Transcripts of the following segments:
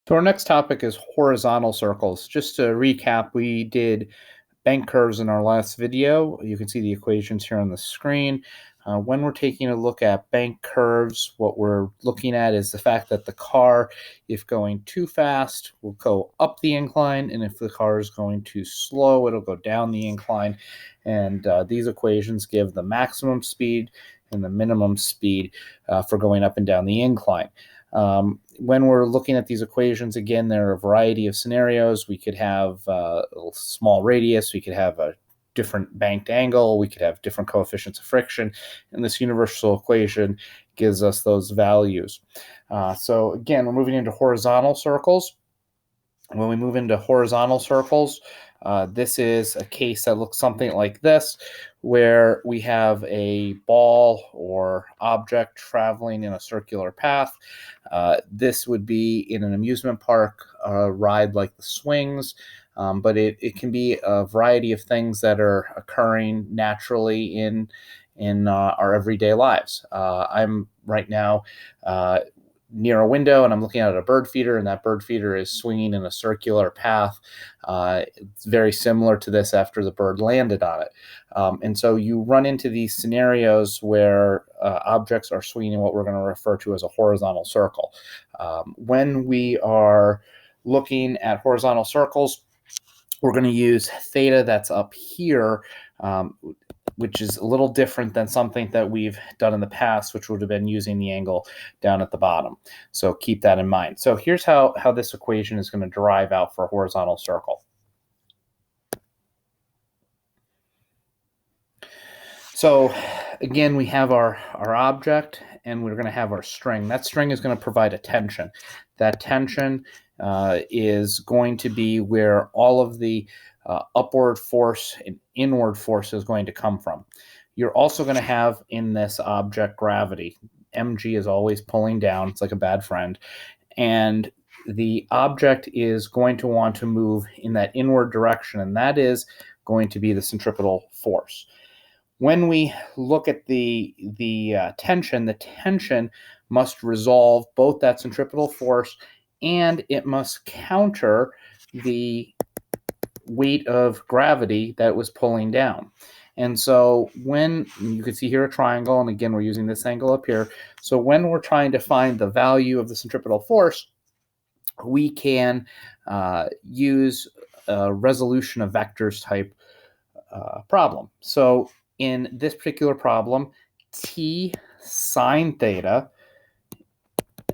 So our next topic is horizontal circles. Just to recap, we did bank curves in our last video. You can see the equations here on the screen. When we're taking a look at bank curves, what we're looking at is the fact that the car, if going too fast, will go up the incline, and if the car is going too slow, it'll go down the incline. And these equations give the maximum speed and the minimum speed for going up and down the incline. When we're looking at these equations, again, there are a variety of scenarios. We could have a small radius. We could have a different banked angle. We could have different coefficients of friction. And this universal equation gives us those values. So again, we're moving into horizontal circles. When we move into horizontal circles, this is a case that looks something like this, where we have a ball or object traveling in a circular path. This would be in an amusement park, a ride like the swings, but it can be a variety of things that are occurring naturally in our everyday lives. I'm right now near a window and I'm looking at a bird feeder, and that bird feeder is swinging in a circular path. It's very similar to this after the bird landed on it. And so you run into these scenarios where objects are swinging in what we're going to refer to as a horizontal circle. When we are looking at horizontal circles, we're going to use theta that's up here, which is a little different than something that we've done in the past, which would have been using the angle down at the bottom. So keep that in mind. So here's how this equation is going to derive out for a horizontal circle. So again, we have our object, and we're going to have our string. That string is going to provide a tension. That tension is going to be where all of the upward force and inward force is going to come from. You're also going to have in this object gravity. Mg is always pulling down. It's like a bad friend. And the object is going to want to move in that inward direction, and that is going to be the centripetal force. When we look at the tension must resolve both that centripetal force, and it must counter the weight of gravity that was pulling down. And so when you can see here a triangle, and again, we're using this angle up here. So when we're trying to find the value of the centripetal force, we can use a resolution of vectors type problem. So in this particular problem, t sine theta,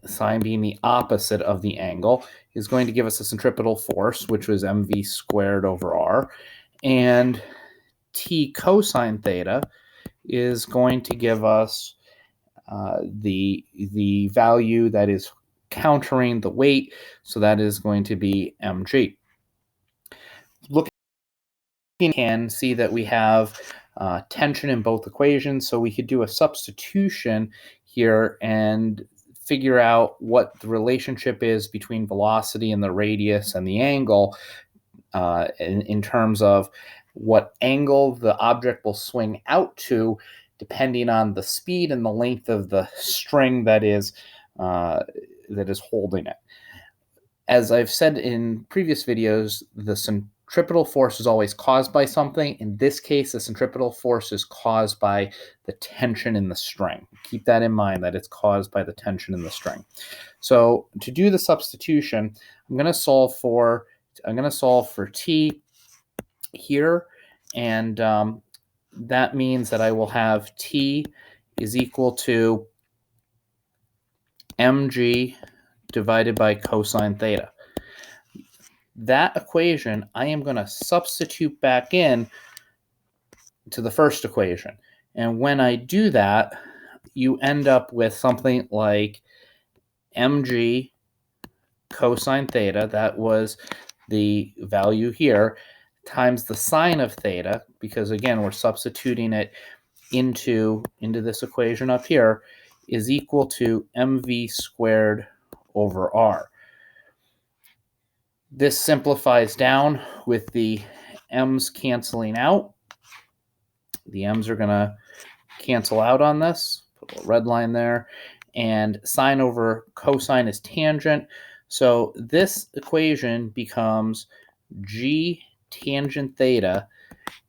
sine being the opposite of the angle, is going to give us a centripetal force, which was mv squared over r, and t cosine theta is going to give us the value that is countering the weight, so that is going to be mg. Looking, you can see that we have tension in both equations, so we could do a substitution here and figure out what the relationship is between velocity and the radius and the angle in terms of what angle the object will swing out to, depending on the speed and the length of the string that is holding it. As I've said in previous videos, the centripetal force is always caused by something. In this case, the centripetal force is caused by the tension in the string. Keep that in mind, that it's caused by the tension in the string. So to do the substitution, I'm going to solve for t here, and that means that I will have t is equal to mg divided by cosine theta. That equation, I am going to substitute back in to the first equation. And when I do that, you end up with something like mg cosine theta, that was the value here, times the sine of theta, because again, we're substituting it into this equation up here, is equal to mv squared over r. This simplifies down with the m's canceling out. The m's are going to cancel out on this. Put a little red line there. And sine over cosine is tangent. So this equation becomes g tangent theta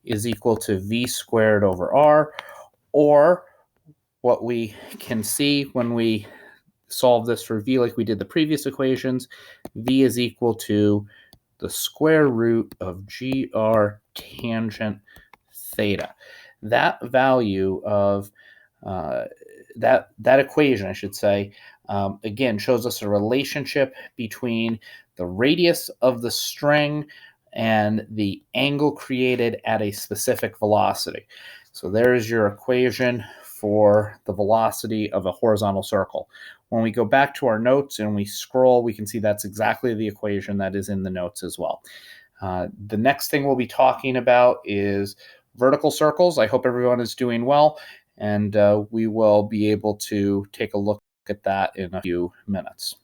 is equal to v squared over r, or what we can see when we solve this for v like we did the previous equations, v is equal to the square root of gr tangent theta. That value of that equation, I should say, again, shows us a relationship between the radius of the string and the angle created at a specific velocity. So there's your equation for the velocity of a horizontal circle. When we go back to our notes and we scroll, we can see that's exactly the equation that is in the notes as well. The next thing we'll be talking about is vertical circles. I hope everyone is doing well, and we will be able to take a look at that in a few minutes.